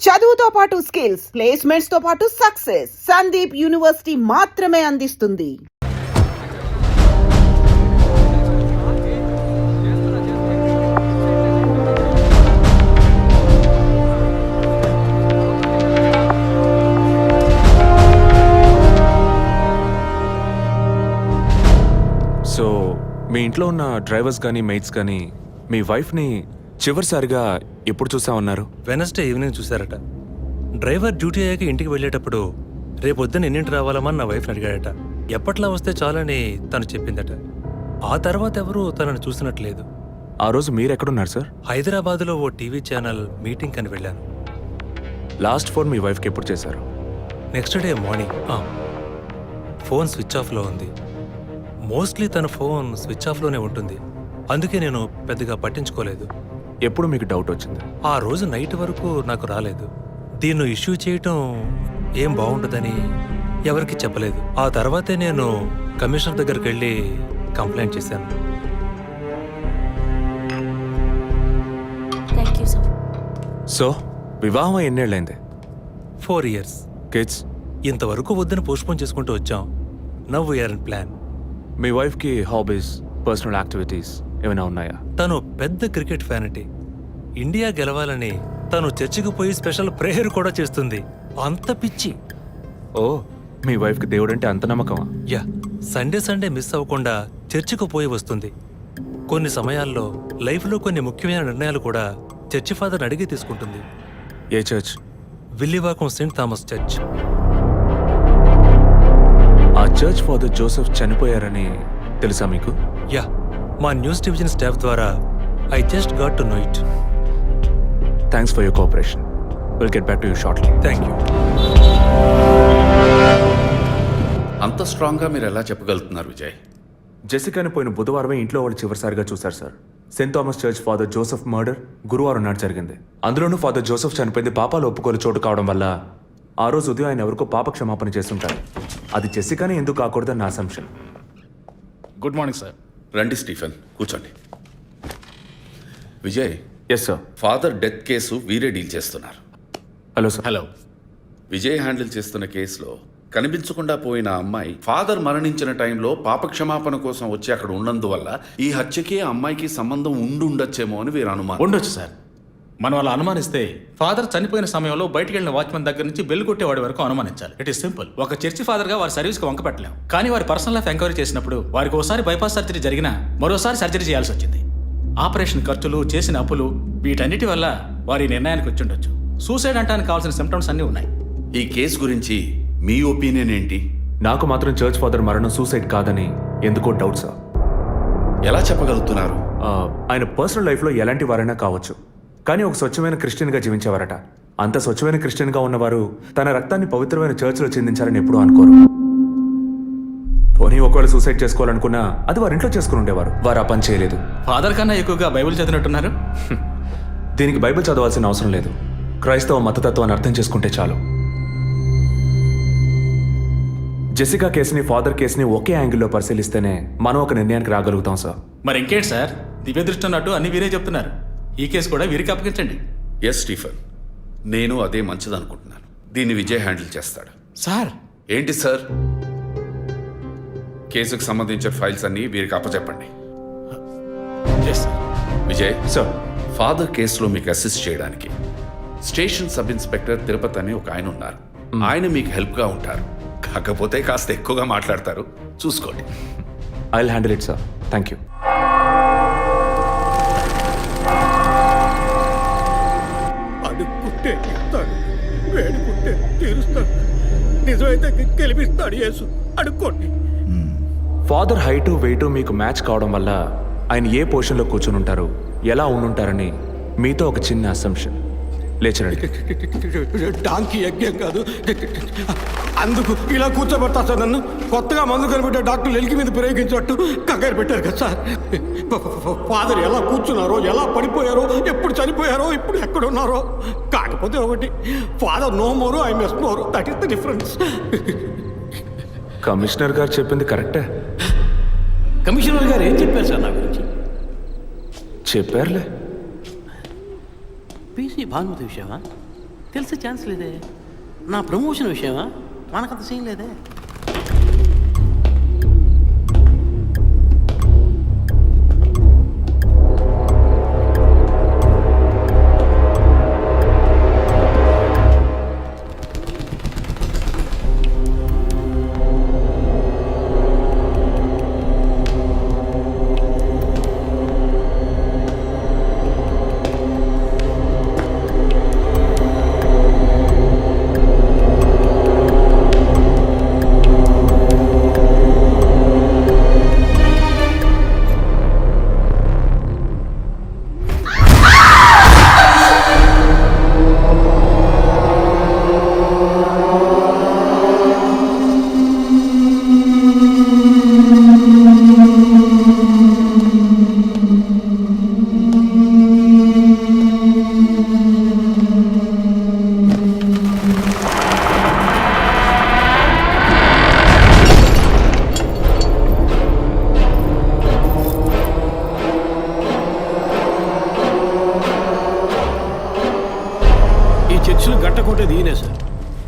చదువుతో పాటు skills, placements తో పాటు సక్సెస్ సందీప్ యూనివర్సిటీ మాత్రమే అందిస్తుంది. సో మీ ఇంట్లో ఉన్న డ్రైవర్స్ కానీ మెయిట్స్ కానీ మీ వైఫ్ని చివరిసారిగా ఎప్పుడు చూసా ఉన్నారు? వెనస్డే ఈవినింగ్ చూశారట. డ్రైవర్ డ్యూటీ అయ్యాక ఇంటికి వెళ్ళేటప్పుడు రేపొద్దున ఎన్నింటి రావాలమని నా వైఫ్ని అడిగాడట. ఎప్పట్లా వస్తే చాలని తను చెప్పిందట. ఆ తర్వాత ఎవరూ తనను చూసినట్లేదు. ఆ రోజు మీరు ఎక్కడున్నారు సార్? హైదరాబాద్లో ఓ టీవీ ఛానల్ మీటింగ్ అని వెళ్ళాను. లాస్ట్ ఫోన్ మీ వైఫ్కి ఎప్పుడు చేశారు? Next day morning. Phone switch ఆఫ్లో ఉంది. మోస్ట్లీ తన ఫోన్ స్విచ్ ఆఫ్లోనే ఉంటుంది. అందుకే నేను పెద్దగా పట్టించుకోలేదు. ఎప్పుడు మీకు డౌట్ వచ్చింది? ఆ రోజు నైట్ వరకు నాకు రాలేదు. దీన్ని ఇష్యూ చేయటం ఏం బాగుంటుందని ఎవరికి చెప్పలేదు. ఆ తర్వాతే నేను కమిషనర్ దగ్గరికి వెళ్ళి కంప్లైంట్ చేశాను. సో వివాహం ఎన్నేళ్ళైంది? 4 years. కిడ్స్? ఇంతవరకు వద్దని పోస్ట్పోన్ చేసుకుంటూ వచ్చాం. Now we are in plan. మీ వైఫ్కి హాబీస్, పర్సనల్ యాక్టివిటీస్ ఏమైనా ఉన్నాయా? తను పెద్ద క్రికెట్ ఫ్యానిటీ. ఇండియా గెలవాలని తను చర్చికి పోయి స్పెషల్ ప్రేయర్ కూడా చేస్తుంది. అంత పిచ్చి. ఓ, మీ వైఫ్కి దేవుడంటే అంత నమ్మకమా? యా, సండే మిస్ అవ్వకుండా చర్చికి పోయి వస్తుంది. కొన్ని సమయాల్లో లైఫ్లో కొన్ని ముఖ్యమైన నిర్ణయాలు కూడా చర్చి ఫాదర్ని అడిగి తీసుకుంటుంది. ఏ church? Villivakkam saint Thomas church. ఆ చర్చ్ ఫాదర్ జోసెఫ్ చనిపోయారని తెలుసా మీకు? యా, మా న్యూస్ డివిజన్ స్టాఫ్ ద్వారా I just got to know it. Thanks for your cooperation. Will get back to you shortly. Thank you. అంత స్ట్రాంగ్గా మీరు ఎలా చెప్పగలుగుతున్నారు విజయ్? జెసికాని పోయిన బుధవారమే ఇంట్లో వాళ్ళు చివరిసారిగా చూశారు sir. Saint Thomas church father Joseph murder గురువారం నాడు జరిగింది. అందులోనూ ఫాదర్ జోసెఫ్ చనిపోయింది పాపాలు ఒప్పుకోలు చోటు కావడం వల్ల ఆ రోజు ఉదయం ఆయన ఎవరికో పాప క్షమాపణ చేస్తుంటారు. అది జెసికానే ఎందుకు కాకూడదని నా అసంప్షన్. Good morning sir. రండి స్టీఫెన్, కూర్చోండి. Vijay, yes sir. Father death case వీరే డీల్ చేస్తున్నారు. Hello sir. Hello. Vijay handle చేస్తున్న కేసులో కనిపించకుండా పోయిన అమ్మాయి ఫాదర్ మరణించిన టైంలో పాప క్షమాపణ కోసం వచ్చి అక్కడ ఉన్నందువల్ల ఈ హత్యకి ఆ అమ్మాయికి సంబంధం ఉండొచ్చేమో అని వీరు అనుమానం. ఉండొచ్చు సార్. మనం అలా అనుమానిస్తే ఫాదర్ చనిపోయిన సమయంలో బయటికి వెళ్ళిన వాచ్మెన్ దగ్గర నుంచి బెల్ కొట్టేవాడి వరకు అనుమానించాలి. It is simple. ఒక చర్చి ఫాదర్గా వారి సర్వీస్కి వంక పెట్టలేం. కానీ వారి పర్సనల్ లైఫ్ ఎంక్వైరీ చేసినప్పుడు వారికి ఒకసారి బైపాస్ సర్జరీ జరిగినా మరోసారి సర్జరీ చేయాల్సి వచ్చింది. ఆపరేషన్ ఖర్చులు, చేసిన అప్పులు, వీటన్నిటి వల్ల వారి నిర్ణయానికి వచ్చి ఉండొచ్చు. సూసైడ్ అంటానికి కావాల్సిన సిమ్టమ్స్ అన్నీ ఉన్నాయి. ఈ కేసు గురించి మీ ఒపీనియన్ ఏంటి? నాకు మాత్రం చర్చ్ ఫాదర్ మరణం సూసైడ్ కాదని ఎందుకో డౌట్ సార్. ఎలా చెప్పగలుగుతున్నారు? ఆయన పర్సనల్ లైఫ్లో ఎలాంటి వారైనా కావచ్చు, కానీ ఒక స్వచ్ఛమైన క్రిస్టియన్గా జీవించేవారట. అంత స్వచ్ఛమైన క్రిస్టియన్గా ఉన్నవారు తన రక్తాన్ని పవిత్రమైన చర్చ్లో చెందించాలని ఎప్పుడూ అనుకోరు. పోనీ ఒకవేళ సూసైడ్ చేసుకోవాలనుకున్నా అది వారి ఇంట్లో చేసుకుని ఉండేవారు. వారు ఆ పని చేయలేదు. ఫాదర్ కన్నా ఎక్కువగా బైబిల్ చదివినట్టున్నారు. దీనికి బైబిల్ చదవాల్సిన అవసరం లేదు. క్రైస్తవ మతతత్వాన్ని అర్థం చేసుకుంటే చాలు. జెసికా కేసుని, ఫాదర్ కేసుని ఒకే యాంగిల్లో పరిశీలిస్తేనే మనం ఒక నిర్ణయానికి రాగలుగుతాం సార్. మరి ఇంకేంటి సార్, దివ్య దృష్టి ఉన్నట్టు అన్ని వీరే చెప్తున్నారు. ఈ కేసు కూడా వీరికి అప్పగించండి. ఎస్ స్టీఫెన్, నేను అదే మంచిదనుకుంటున్నాను. దీన్ని విజయ్ హ్యాండిల్ చేస్తాడు. సార్. ఏంటి సార్? కేసుకు సంబంధించిన ఫైల్స్ అన్ని వీరికి అప్పచెప్పండి. విజయ్ సార్, ఫాదర్ కేసులో మీకు అసిస్ట్ చేయడానికి స్టేషన్ సబ్ ఇన్స్పెక్టర్ తిరుపతి అని ఒక ఆయన ఉన్నారు. ఆయన మీకు హెల్ప్గా ఉంటారు. కాకపోతే కాస్త ఎక్కువగా మాట్లాడతారు, చూసుకోండి. I will handle it sir. Thank you. అడుక్కుంటే ఇస్తాడు, వేడుకుంటే తీరుస్తాడు, నిజమైతే గెలిపిస్తాడు యేసు. అడుక్కోండి. ఫాదర్ హైటు వెయిటు మీకు మ్యాచ్ కావడం వల్ల ఆయన ఏ పొజిషన్లో కూర్చుని ఉంటారు, ఎలా ఉండుంటారని మీతో ఒక చిన్న అసంప్షన్. లేచరండి. డాంకీ యజ్ఞం కాదు, అందుకు ఇలా కూర్చోబెడతా సార్. నన్ను కొత్తగా మందు కనిపెట్టే డాక్టర్లు ఎలికి మీద ప్రయోగించినట్టు కంగారు పెట్టారు కదా సార్. ఫాదర్ ఎలా కూర్చున్నారో, ఎలా పడిపోయారో, ఎప్పుడు చనిపోయారో, ఇప్పుడు ఎక్కడున్నారో. కాకపోతే ఒకటి, father no more, I miss more. That is the difference. Commissioner గారు చెప్పింది కరెక్టే. కమిషనర్ గారు ఏం చెప్పారు సార్ నా గురించి? చెప్పారులే. పీసీ భానుమతి విషయమా? తెలిసే ఛాన్స్ లేదే. నా ప్రమోషన్ విషయమా? మనకంత సీన్ లేదే.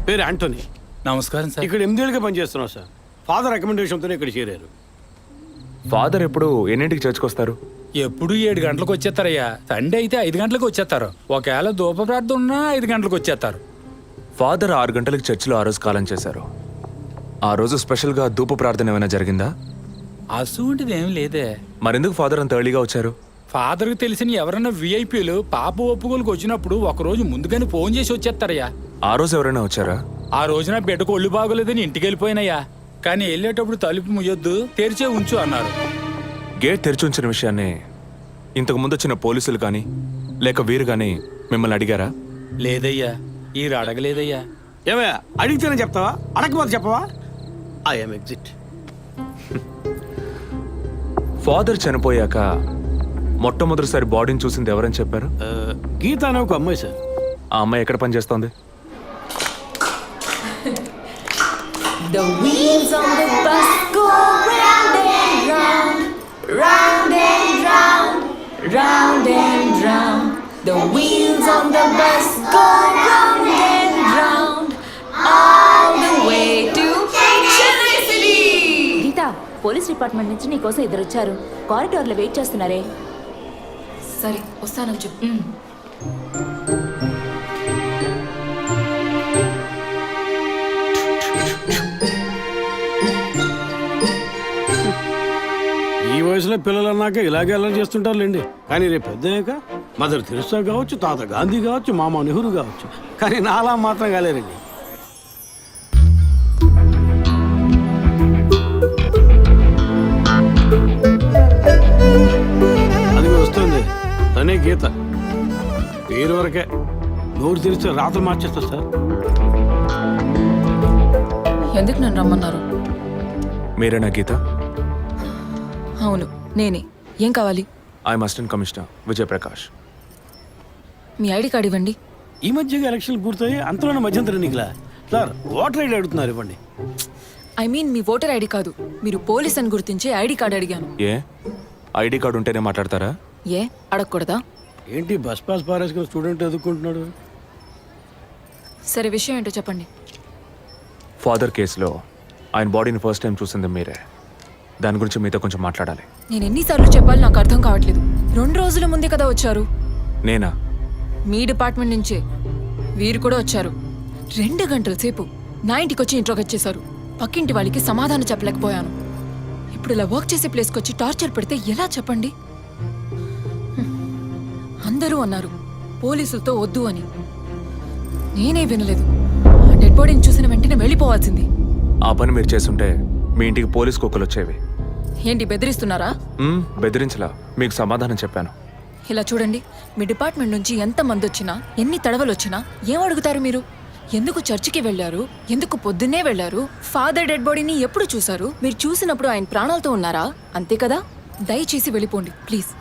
పేరు యాంటోనీ. నమస్కారం సార్. ఇక్కడ 8 ఏళ్ళుగా పనిచేస్తున్నావు సార్. ఫాదర్ రికమెండేషన్తోనే ఇక్కడ చేరారు. ఫాదర్ ఎప్పుడు ఎన్నింటికి చర్చ్కి వస్తారు? ఎప్పుడు 7 గంటలకు వచ్చేస్తారయ్యా. సండే అయితే 5 గంటలకు వచ్చేస్తారు. ఒకవేళ ధూప ప్రార్థన ఉన్నా 5 గంటలకు వచ్చేస్తారు. ఫాదర్ 6 గంటలకు చర్చిలో ఆ రోజు కాలం చేశారు. ఆ రోజు స్పెషల్గా ధూప ప్రార్థన ఏమైనా జరిగిందా? అసువంటిది ఏం లేదే. మరెందుకు ఫాదర్ అంత ఎర్లీగా వచ్చారు? ఫాదర్కి తెలిసిన ఎవరైనా విఐపీలు పాప ఒప్పుకోలకు వచ్చినప్పుడు ఒకరోజు ముందుగానే ఫోన్ చేసి వచ్చేస్తారయ్యా. ఆ రోజు ఎవరైనా వచ్చారా? ఆ రోజున బిడ్డకు ఒళ్ళు బాగోలేదని ఇంటికి వెళ్ళిపోయినయ్యా. కానీ వెళ్ళేటప్పుడు తలుపు ముయ్యొద్దు, తెరిచే ఉంచు అన్నారు. గేట్ తెరిచి ఉంచిన విషయాన్ని ఇంతకు ముందు వచ్చిన పోలీసులు కానీ లేక వీరు కానీ మిమ్మల్ని అడిగారా? లేదయ్యా, ఈ అడగలేదయ్యా. ఏమయ్యా అడిగితేనే చెప్తావా? అడగకపోతే చెప్పవా? I'm exit. ఫాదర్ చనిపోయాక మొట్టమొదటిసారి బాడీని చూసింది ఎవరని చెప్పారు? గీత అనే ఒక అమ్మాయి సార్. ఆ అమ్మాయి ఎక్కడ పనిచేస్తోంది? The wheels on the bus go round and round, round and round, round and round. The wheels on the bus go round and round, all the way to Chennai City. Geetha, police department నుంచి నీకోసం ఇద్దరు వచ్చారు. కారిడార్లో wait చేస్తున్నారే. సరే వస్తానని చెప్పు. ఈ వయసులో పిల్లలు అన్నాక ఇలాగే అల్లరి చేస్తుంటారులేండి. కానీ రేపు పెద్దయ్యాక మదర్ తెరిసా కావచ్చు, తాత గాంధీ కావచ్చు, మామ నెహ్రూ కావచ్చు. కానీ నాలా మాత్రం కాలేరండి. అది వస్తుంది తనే గీత. పేరు వరకే, నోరు తెరిస్తే రాత్రి మార్చేస్తా సార్. ఎందుకు నన్ను రమ్మన్నారు? మీరేనా గీత? అవును నేనే. ఏం కావాలి? I'm assistant commissioner Vijay Prakash. Me ID card ఇవ్వండి. ఈ మధ్యగా ఎలక్షన్లు పూర్తయి అంతలోనే మధ్యంతర ఎన్నికలా సార్? ఓటర్ ఐడి అడుగుతున్నారు, ఇవ్వండి. I mean me voter ID కాదు, మీరు పోలీస్ అని గుర్తించే ఐడి కార్డ్ అడిగాను. ఏ ఐడి కార్డు ఉంటేనే మాట్లాడతారా? ఏ అడగకూడదా? ఏంటి బస్ పాస్ పారేసుకుని స్టూడెంట్ ఎదుర్కొంటున్నాడు? సరే విషయం ఏంటో చెప్పండి. ఫాదర్ కేసులో ఆయన బాడీని ఫస్ట్ టైం చూసింది మీరే. దాని గురించి మీతో కొంచెం మాట్లాడాలి. నేను ఎన్నిసార్లు చెప్పాలి నాకు అర్థం కావట్లేదు. 2 రోజుల ముందే కదా వచ్చారు. నేనా? మీ డిపార్ట్మెంట్ నుంచే వీరు కూడా వచ్చారు. 2 గంటల సేపు నా ఇంటికి వచ్చి ఇంట్రోగేట్ చేశారు. పక్కింటి వాళ్ళకి సమాధానం చెప్పలేకపోయాను. ఇప్పుడు ఇలా వర్క్ చేసే ప్లేస్కి వచ్చి టార్చర్ పెడితే ఎలా చెప్పండి? అందరూ అన్నారు పోలీసులతో వద్దు అని. నేనే వినలేదు. డెడ్ బాడీని చూసిన వెంటనే వెళ్ళిపోవాల్సింది. ఆ పని మీరు చేస్తుంటే మీ ఇంటికి పోలీస్ కుక్కలు వచ్చేవి. ఏంటి బెదిరిస్తున్నారా? బెదిరించలా, మీకు సమాధానం చెప్పాను. ఇలా చూడండి, మీ డిపార్ట్మెంట్ నుంచి ఎంతమంది వచ్చినా ఎన్ని తడవలు వచ్చినా ఏం అడుగుతారు మీరు? ఎందుకు చర్చికి వెళ్ళారు? ఎందుకు పొద్దున్నే వెళ్ళారు? ఫాదర్ డెడ్ బాడీని ఎప్పుడు చూశారు? మీరు చూసినప్పుడు ఆయన ప్రాణాలతో ఉన్నారా? అంతే కదా. దయచేసి వెళ్ళిపోండి ప్లీజ్.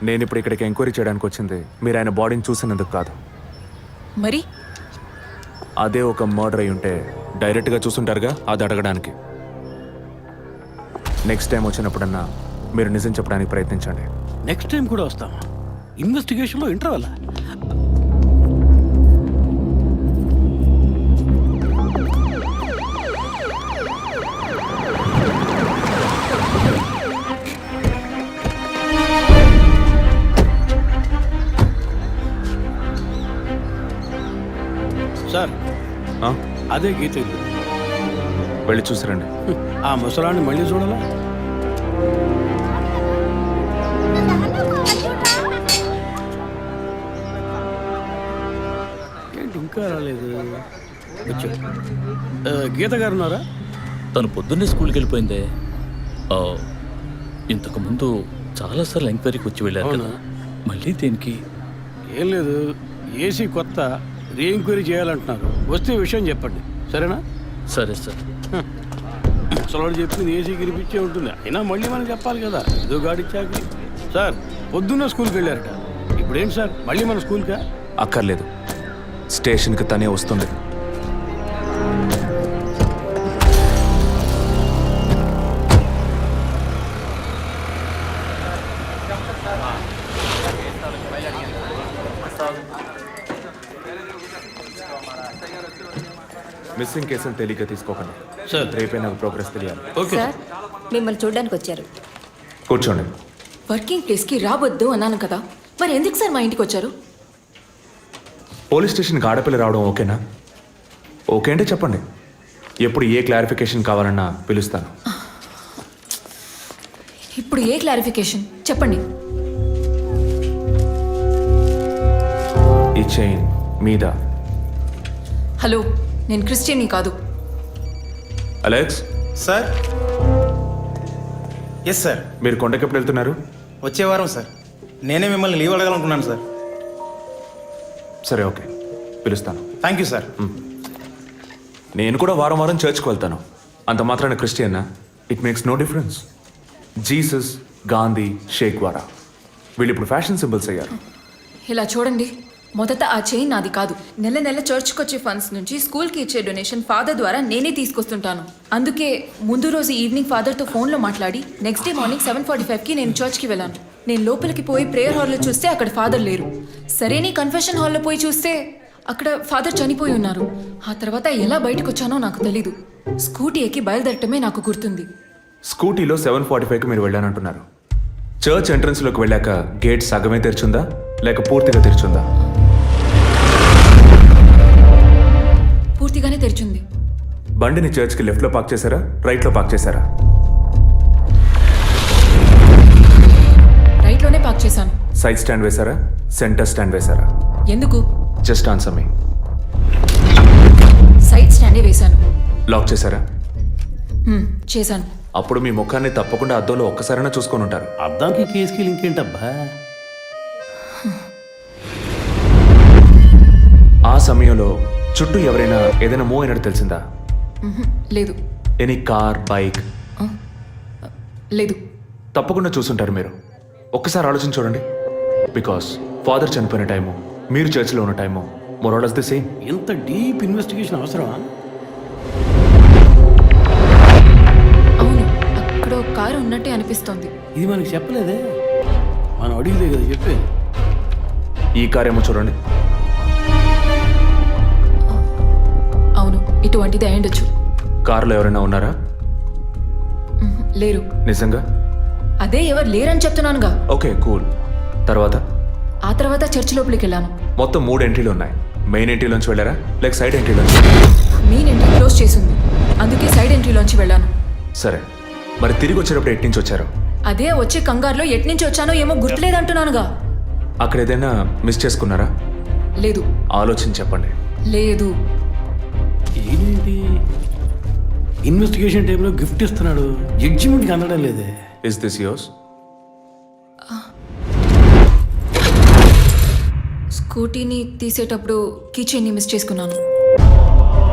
నేను ఇప్పుడు ఇక్కడికి ఎంక్వైరీ చేయడానికి వచ్చింది మీరు ఆయన బాడీని చూసినందుకు కాదు. మరి అదే ఒక మర్డర్ అయి ఉంటే డైరెక్ట్గా చూసుంటారుగా, అది అడగడానికి. నెక్స్ట్ టైం వచ్చినప్పుడన్నా మీరు నిజం చెప్పడానికి ప్రయత్నించండి. నెక్స్ట్ టైం కూడా వస్తామా? ఇన్వెస్టిగేషన్లో ఇంటర్వెల్ సార్ ఆ? అదే గీత ఇల్లు. వెళ్ళి చూసిరండి. ఆ ముసలాన్ని మళ్ళీ చూడాలా? ఏంటి ఇంకా రాలేదు? వచ్చా. గీత గారు ఉన్నారా? తను పొద్దున్నే స్కూల్కి వెళ్ళిపోయిందే. ఆ, ఇంతకుముందు చాలాసార్లు ఎంక్వైరీకి వచ్చి వెళ్ళారు కదా, మళ్ళీ దేనికి? ఏం లేదు, ఏసీ కొత్త రీ ఎంక్వైరీ చేయాలంటున్నారు. వస్తే విషయం చెప్పండి, సరేనా? సరే సార్. ముసలాడు చెప్పింది ఏసీ గిరిపించే ఉంటుంది, అయినా మళ్ళీ మనం చెప్పాలి కదా, ఏదో గాడిచ్చాకి. సార్ పొద్దున్న స్కూల్కి వెళ్ళారట, ఇప్పుడేంటి సార్ మళ్ళీ మన స్కూల్కా? అక్కర్లేదు, స్టేషన్కి తనే వస్తుంది. మిస్సింగ్ కేసును తేలిగ్గా తీసుకోకండి సార్ రేపే నాకు ప్రోగ్రెస్ తెలియాలి. ఓకే సార్ మిమ్మల్ని చూడడానికి వచ్చారు. కూర్చోండి. వర్కింగ్ ప్లేస్కి రావద్దు అన్నాను కదా, మరి ఎందుకు సార్ మా ఇంటికి వచ్చారు? పోలీస్ స్టేషన్కి ఆడపిల్ల రావడం ఓకేనా? ఓకే అంటే చెప్పండి, ఎప్పుడు ఏ క్లారిఫికేషన్ కావాలన్నా పిలుస్తాను. ఇప్పుడు ఏ క్లారిఫికేషన్ చెప్పండి. ఈ చైన్ మీద. హలో, నేను క్రిస్టియన్ని కాదు. Alex, sir. Yes sir. మీరు కొండకి ఎప్పుడు వెళ్తున్నారు? వచ్చే వారం సార్. నేనే మిమ్మల్ని లీవ్ అడగాలనుకున్నాను సార్. సరే ఓకే, పిలుస్తాను. Thank you sir. నేను కూడా వారం వారం చర్చ్కి వెళ్తాను. అంత మాత్రాన క్రిస్టియన్నా? It makes no difference. Jesus, Gandhi, షేక్ వారా వీళ్ళు ఇప్పుడు ఫ్యాషన్ సింబల్స్ అయ్యారు. ఇలా చూడండి, మొదట ఆ చైన్ నాది కాదు. నెల నెల చర్చ్కి వచ్చే ఫండ్స్ నుంచి స్కూల్కి ఇచ్చే డొనేషన్ ఫాదర్ ద్వారా నేనే తీసుకొస్తుంటాను. అందుకే ముందు రోజు ఈవినింగ్ ఫాదర్తో ఫోన్లో మాట్లాడి నెక్స్ట్ డే మార్నింగ్ 7:45కి నేను చర్చ్కి వెళ్ళాను. నేను లోపలికి పోయి ప్రేయర్ హాల్లో చూస్తే అక్కడ ఫాదర్ లేరు. సరే నీ కన్ఫెషన్ హాల్లో పోయి చూస్తే అక్కడ ఫాదర్ చనిపోయి ఉన్నారు. ఆ తర్వాత ఎలా బయటకు వచ్చానో నాకు తెలీదు. స్కూటీ ఎక్కి బయలుదేరటమే నాకు గుర్తుంది. స్కూటీలో 7:45కి మీరు వెళ్ళానంటున్నారు. చర్చ్ ఎంట్రన్స్లోకి వెళ్ళాక గేట్ సగమే తెరిచుందా లేక పూర్తిగా తెరిచుందా? పూర్తిగానే తెరిచింది. బండిని చర్చ్కి లెఫ్ట్లో పార్క్ చేశారా, రైట్లో పార్క్ చేశారా? రైట్లోనే పార్క్ చేశాను. సైడ్ స్టాండ్ వేశారా, సెంటర్ స్టాండ్ వేశారా? ఎందుకు? జస్ట్ ఆన్సర్ మీ. సైడ్ స్టాండే వేశాను. లాక్ చేశారా? చేశాను. అప్పుడు మీ ముఖాన్ని తప్పకుండా అద్దంలో ఒక్కసారైనా చూసుకొని ఉంటారు. అద్దానికి కేసుకి లింక్ ఏంటబ్బా? ఆ సమయంలో చుట్టూ ఎవరైనా ఏదైనా మూవ్ అయినట్టు తెలిసిందా? లేదు. Any car, bike? లేదు. తప్పకుండా చూసుంటారు మీరు. ఒక్కసారి ఆలోచన చూడండి. బికాస్ ఫాదర్ చనిపోయిన టైము, మీరు చర్చిలో ఉన్న టైము మోరాలస్ ది సేమ్. ఇంత డీప్ ఇన్వెస్టిగేషన్ అవసరమా? అవును, అక్కడ ఒక కారు ఉన్నట్టే అనిపిస్తోంది. ఇది మనకి చెప్పలేదే, మనం అడిగితే కదా చెప్పేది. ఈ కార్ ఏమో చూడండి. అవును, ఇటువంటిది అయ్యుండొచ్చు. కారులో ఎవరైనా ఉన్నారా? లేరు. నిజంగా? అదే ఎవరు లేరని చెప్తున్నానుగా. Okay cool. తర్వాత? ఆ తర్వాత చర్చ్ లోపలికి వెళ్ళాను. మొత్తం 3 ఎంట్రీలు ఉన్నాయి. మెయిన్ ఎంట్రీలోంచి వెళ్ళారా లేక సైడ్ ఎంట్రీలోంచి? మెయిన్ ఎంట్రీ క్లోజ్ చేసింది, అందుకే సైడ్ ఎంట్రీలోంచి వెళ్ళాను. సరే, మరి తిరిగి వచ్చేటప్పుడు ఎటు నుంచి వచ్చారు? అదే వచ్చే కంగారులో ఎట్నుంచి వచ్చానో ఏమో గుర్తులేదంటున్నానుగా. అక్కడ ఏదైనా మిస్ చేసుకున్నారా? లేదు. ఆలోచించి చెప్పండి. లేదు. ఏంటి ఇన్వెస్టిగేషన్ టైంలో గిఫ్ట్ ఇస్తున్నాడు, జడ్జిమెంట్కి అందడం లేదే. Is this yours? స్కూటీని తీసేటప్పుడు కీ చైన్ని మిస్ చేసుకున్నాను.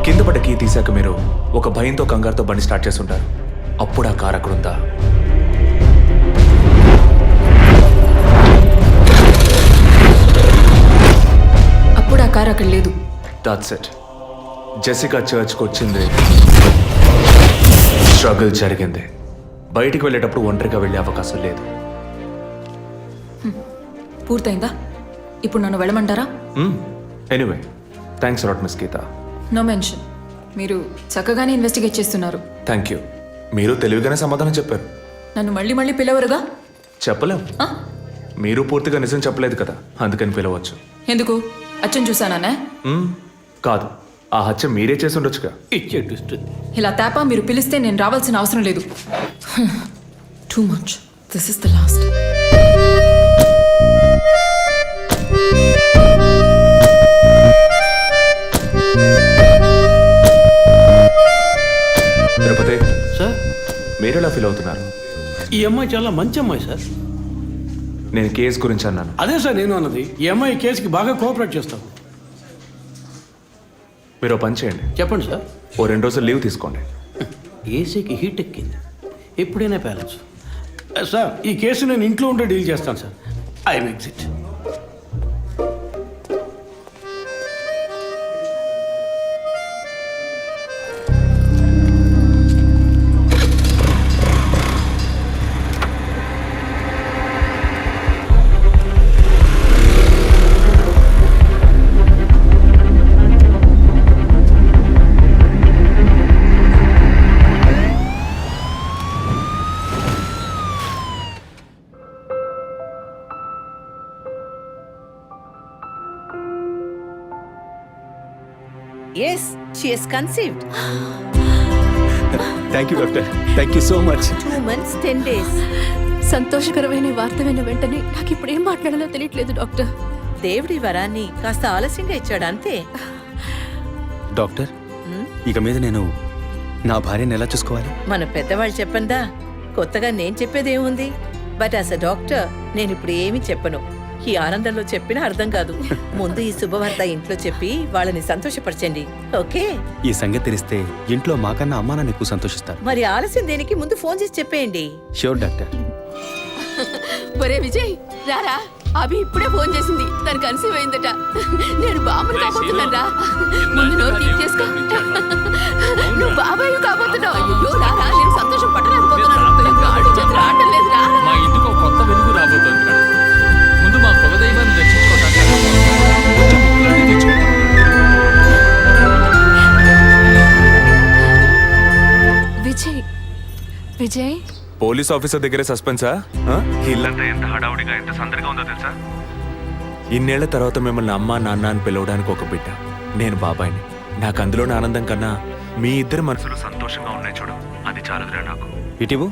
కింద పడ్డ కీ తీసాక మీరు ఒక భయంతో కంగారుతో బండి స్టార్ట్ చేస్తుంటారు. అప్పుడు ఆ కార్ అక్కడుందా? అప్పుడు ఆ కారు అక్కడ లేదు. That's it. జెసికా చర్చ్కి వచ్చింది, స్ట్రగుల్ జరిగింది. బయటికి వెళ్ళేటప్పుడు ఒంటరిగా వెళ్ళే అవకాశం లేదు. పూర్తయిందా? ఇప్పుడు నన్ను వెళ్ళమంటారా? Anyway, thanks a lot miss Geetha. No mention. మీరు చక్కగానే ఇన్వెస్టిగేట్ చేస్తున్నారు. Thank you. మీరు తెలివిగానే సమాధానం చెప్పారు. నన్ను మళ్ళీ మళ్ళీ పిలవరుగా? చెప్పలేం. ఆ? మీరు పూర్తిగా నిజం చెప్పలేదు కదా, అందుకని పిలవచ్చు. ఎందుకు? అచ్చం చూసానా? కాదు, ఆ హత్య మీరే చేసి ఉండొచ్చుగా. ఇచ్చే ట్విస్ట్. ఇలా తేపా మీరు పిలిస్తే నేను రావాల్సిన అవసరం లేదు. Too much. This is the last. Tirupati, sir, మీరెలా ఫీల్ అవుతున్నారు? ఈ అమ్మాయి చాలా మంచి అమ్మాయి సార్. నేను కేసు గురించి అన్నాను. అదే సార్ నేను అన్నది. ఈ అమ్మాయి కేసుకి బాగా కోఆపరేట్ చేస్తాం. మీరు ఓ పని చేయండి, చెప్పండి సార్. ఓ 2 రోజులు లీవ్ తీసుకోండి. ఏసీకి హీట్ ఎక్కింది, ఎప్పుడైనా ప్యాలెన్స్. సార్, ఈ కేసు నేను ఇంట్లో ఉంటే డీల్ చేస్తాను sir. I'm exit. Yes, she is conceived. Thank you doctor, thank you so much. 2 months, 10 days. సంతోషకరమైన వార్త విన్న వెంటనే నాకు ఇప్పుడు ఏం మాట్లాడాలో తెలియట్లేదు డాక్టర్. దేవుడి వరాన్ని కాస్త ఆలస్యంగా ఇచ్చాడు అంతే. డాక్టర్, ఇక మీద నేను నా భార్యను ఎలా చూసుకోవాలి? మన పెద్దవాళ్ళు చెప్పందా, కొత్తగా నేను చెప్పేదేముంది. బట్ యాజ్ అ డాక్టర్ నేను ఇప్పుడు ఏమీ చెప్పను. ఈ ఆనందంలో చెప్పినా అర్థం కాదు. ముందు ఈ శుభవార్త ఇంట్లో చెప్పి వాళ్ళని సంతోషపరచండి, ఓకే? ఈ సంగతి తెలిస్తే ఇంట్లో మాకన్నా అమ్మా నాన్న ఎక్కువ సంతోషిస్తారు. మరి ఆలస్యం దేనికి, ముందు ఫోన్ చేసి చెప్పేయండి. Sure doctor. ఒరే విజయ్, రారా. అభి ఇప్పుడే ఫోన్ చేసింది, తను కన్సీవ్ అయిందట. నేను బాబుని కాబోతున్నాను రా. ముందు నోరు తీసి చేసుకో. నువ్వు బాబాయ్ కాబోతున్నావు. అయ్యో రారా, నేను సంతోషం పట్టలేకపోతున్నాను. ఆడు చేతులు ఆడటం లేదురా. మా ఇంటికి ఒక కొత్త వెలుగు రాబోతోంది మేడం. ముందు మా కులదైవాన్ని రక్షించుకోవడానికి కొంచెం ముక్కులాంటి తెచ్చుకుంటాం. విజయ్, విజయ్, పోలీస్ ఆఫీసర్ దగ్గరే సస్పెన్సా? ఇల్లంతా ఎంత హడావుడిగా, ఎంత సందడిగా ఉందో తెలుసా? ఇన్నేళ్ల తర్వాత మిమ్మల్ని అమ్మా నాన్న అని పిలవడానికి ఒక బిడ్డ. నేను బాబాయిని. నాకు అందులోని ఆనందం కన్నా మీ ఇద్దరు మనసులు సంతోషంగా ఉన్నాయి చూడు, అది చాలదురా నాకు. ఇటీవు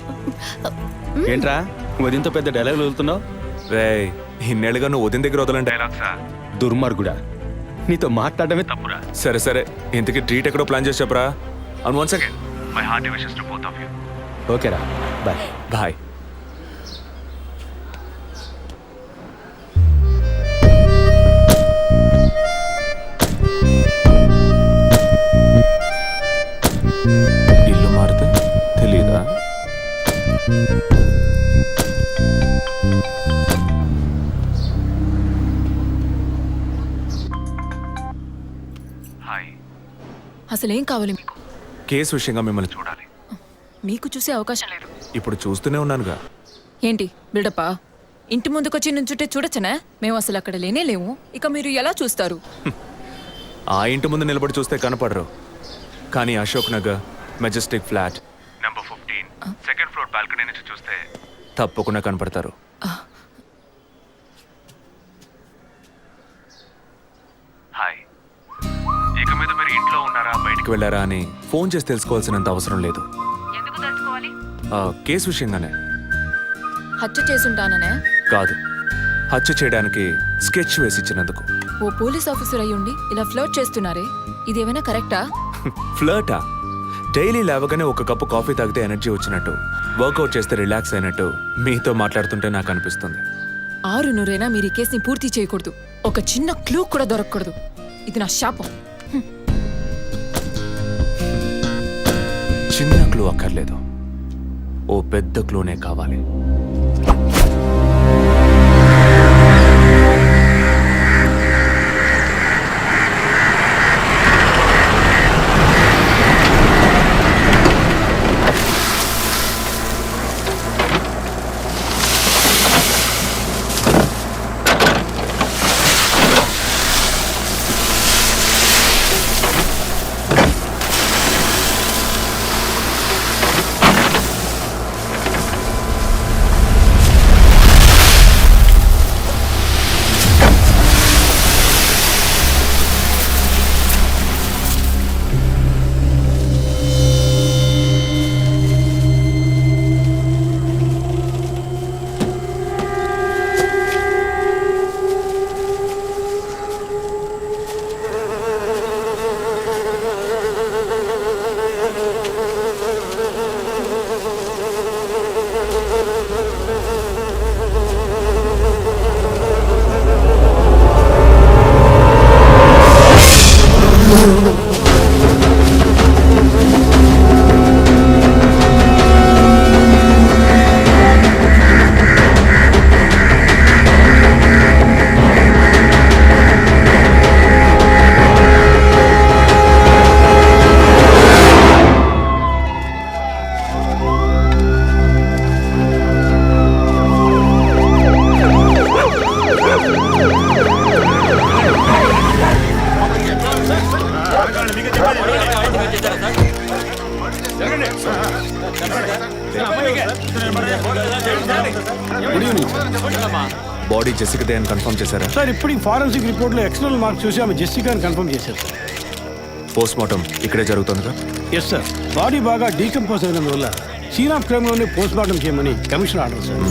ఏంట్రా వదింతో పెద్ద డైలాగులు వదులుతున్నావు? రే, ఇన్నేళ్ళుగా నువ్వు ఉదయం దగ్గర వదలని డైలాగ్సా? దుర్మార్గుడా, నీతో మాట్లాడటమే తప్పురా. సరే సరే, ఇంతకీ ట్రీట్ ఎక్కడో ప్లాన్ చేసి చెప్పరా. And once again my hearty wishes to both of you. ఓకేరా, బాయ్. బాయ్. ఇల్లు మారితే తెలీదా? హాయ్. అసలేం కావాలి మీకు? కేసు విషయంగా మిమ్మల్ని చూడాలి. మీకు చూసే అవకాశం లేదు. ఇప్పుడు చూస్తూనే ఉన్నానుగా. ఏంటి బిల్డప్పా? ఇంటి ముందుకొచ్చి నుంచుంటే చూడొచ్చనా? మేము అసలు అక్కడ లేనే లేవు. ఇక మీరు ఎలా చూస్తారు? ఆ ఇంటి ముందు నిలబడి చూస్తే కనపడరు, కానీ Ashok Nagar Majestic flat number 15 second floor balcony నుంచి చూస్తే తప్పకుండా కనపడతారు. హాయ్. ఇక మీద మీరు ఇంట్లో ఉన్నారా, బయటికి వెళ్ళారా అని ఫోన్ చేసి తెలుసుకోవాల్సినంత అవసరం లేదు. కేసు విషయంగానే. హత్య చేసుంటాననే కాదు, హత్య చేయడానికి స్కెచ్ వేసి ఇచ్చినందుకు. ఓ పోలీస్ ఆఫీసర్ అయ్యుండి ఇలా ఫ్లర్ట్ చేస్తున్నారే, ఇదేమైనా కరెక్టా? ఫ్లర్టా? డైలీ లేవగానే ఒక కప్పు కాఫీ తాగితే ఎనర్జీ వచ్చినట్టు, వర్కౌట్ చేస్తే రిలాక్స్ అయినట్టు మీతో మాట్లాడుతుంటే నాకు అనిపిస్తుంది. 6 మీరు ఈ కేసుని పూర్తి చేయకూడదు. ఒక చిన్న క్లూ కూడా దొరకకూడదు. ఇది నా శాపం. చిన్న క్లూ అక్కర్లేదు, ఓ పెద్ద క్లూనే కావాలి. Good evening sir. బాడీ జెసికదే అని కన్ఫర్మ్ చేశారా? సార్ ఇప్పుడు ఫారెన్సిక్ రిపోర్ట్లో ఎక్స్టర్నల్ మార్క్స్ చూసి ఆమె జెస్సికా అని కన్ఫర్మ్ చేశారు సార్. పోస్ట్ మార్టం ఇక్కడే జరుగుతుందిగా? Yes sir. బాడీ బాగా డీకంపోజ్ అయినందువల్ల సీన్ ఆఫ్ క్రైమ్లోనే పోస్ట్ మార్టం చేయమని commission order sir.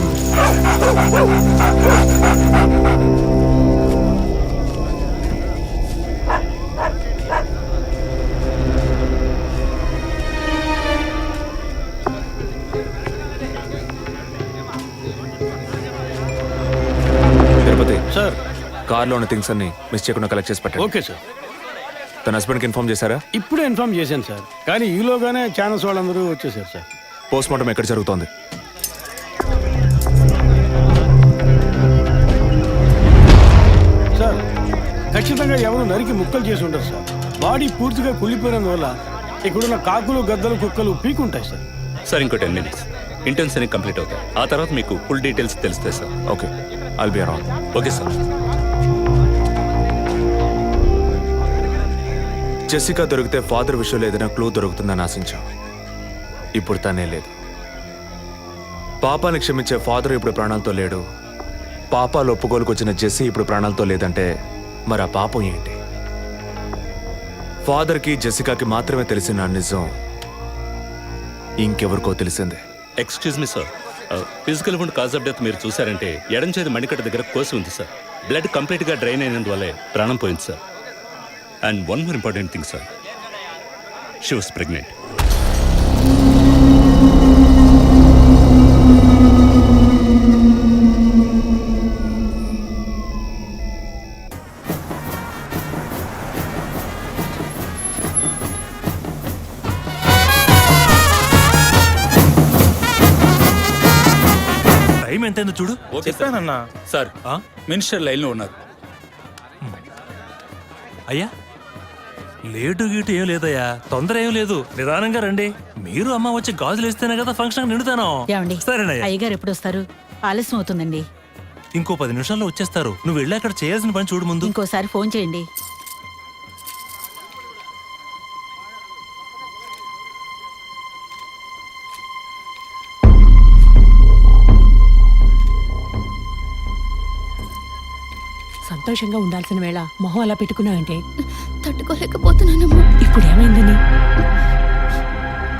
Tirupati sir కార్లో ఉన్న థింగ్స్ అన్ని మిస్ చేయకుండా కలెక్ట్ చేసి పెట్టండి. Okay sir. తన హస్బెండ్కి ఇన్ఫార్మ్ చేశారా? ఇప్పుడే ఇన్ఫార్మ్ చేశాను సార్, కానీ ఈలోగానే ఛానల్స్ వాళ్ళందరూ వచ్చేసారు సార్. పోస్ట్ మార్టం ఎక్కడ జరుగుతోంది? సార్ ఖచ్చితంగా ఎవరు నరికి ముక్కలు చేసి ఉండరు సార్. బాడీ పూర్తిగా కుళ్ళిపోయినందువల్ల ఇక్కడున్న కాకులు గద్దలు కుక్కలు పీకుంటాయి సార్. సార్ ఇంకో 10 minutes ఇంటర్న్స్ అన్ని కంప్లీట్ అవుతాయి. ఆ తర్వాత మీకు ఫుల్ డీటెయిల్స్ తెలుస్తాయి sir. Okay, I'll be around. Okay sir. Jessica దొరికితే ఫాదర్ విషయంలో ఏదైనా క్లూ దొరుకుతుందని ఆశించాం. ఇప్పుడు తనే లేదు. పాపాన్ని క్షమించే ఫాదర్ ఇప్పుడు ప్రాణాలతో లేడు. పాపాలు ఒప్పుకోలుకు వచ్చిన జెస్సీ ఇప్పుడు ప్రాణాలతో లేదంటే మరి ఆ పాపం ఏంటి? ఫాదర్కి జెసికాకి మాత్రమే తెలిసిన నిజం ఇంకెవరికో తెలిసిందే. Excuse me sir, physical wound cause of death మీరు చూసారంటే ఎడం చేతి మణికట్ట దగ్గర కోసి ఉంది సార్. బ్లడ్ కంప్లీట్గా డ్రైన్ అయినందువల్లే ప్రాణం పోయింది sir. And one more important thing sir, she was pregnant. Time ఎంతైందో చూడు. చెప్పానన్నా సార్. మినిస్టర్ లైన్లో ఉన్నారు. అయ్యా లేటు గీటు ఏం లేదయ్యా, తొందర ఏం లేదు, నిదానంగా రండి. మీరు అమ్మ వచ్చి గాజులు వేస్తేనే కదా ఫంక్షన్ నిండుతాను. సరేనయ్యా. అయ్యగారు ఎప్పుడు వస్తారు? ఆలస్యం అవుతుందండి. ఇంకో 10 నిమిషాల్లో వచ్చేస్తారు. నువ్వు వెళ్ళి అక్కడ చేయాల్సిన పని చూడు ముందు. ఇంకోసారి ఫోన్ చేయండి. సంతోషంగా ఉండాల్సిన వేళ మొహం అలా పెట్టుకున్నావంటే? తట్టుకోలేకపోతున్నానమ్మా. ఇప్పుడు ఏమైందని?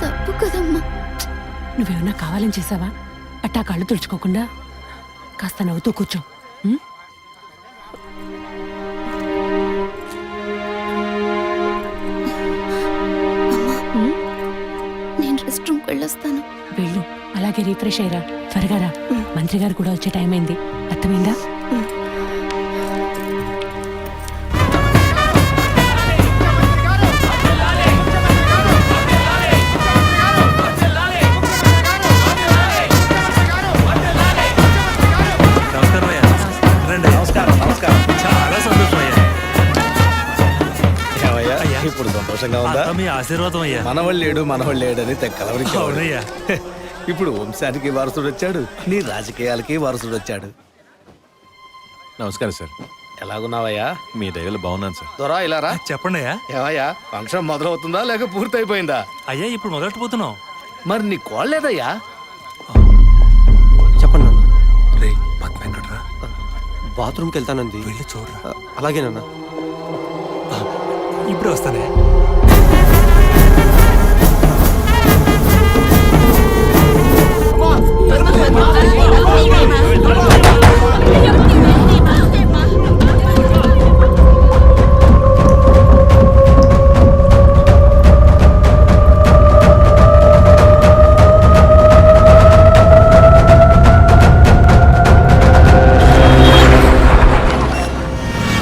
తప్పు కదమ్మా. నువ్వేమన్నా కావాలని చేసావా? అట్టా కళ్ళు తుడుచుకోకుండా కాస్త నవ్వుతూ కూర్చో. ఉం? నేను రెస్ట్ రూమ్కి వెళ్ళొస్తాను. వెళ్ళు, అలాగే రీఫ్రెష్ అయ్యరా. త్వరగా రా, మంత్రి గారు కూడా వచ్చే టైం అయింది. అర్థమైందా? నమస్కారం అయ్యా. రండి. చాలా సంతోషం అయ్యా. అయ్యా, ఇప్పుడు సంతోషంగా ఉందా? అంతా మీ ఆశీర్వాదం అయ్యా. మనవాళ్ళు లేడని తెక్కలవరికి. అవునయ్యా. ఇప్పుడు వంశానికి వారసుడు వచ్చాడు, నీ రాజకీయాలకి వారసుడు వచ్చాడు. నమస్కారం సార్. ఎలాగున్నావయ్యా? మీ దయలో బాగున్నాను సార్. దొరా ఇలా రా. చెప్పండి అయ్యా. ఏమయ్యా, ఫంక్షన్ మొదలవుతుందా లేక పూర్తయిపోయిందా? అయ్యా ఇప్పుడు మొదలెట్టబోతున్నాం. మరి నీ కోళ్ళేదయ్యా? చెప్పండి నాన్న. రే పద్మ ఎక్కడ్రా? బాత్రూమ్కి వెళ్తానంది. వెళ్ళి చూడరా. అలాగేనన్నా. ఇప్పుడు వస్తానే.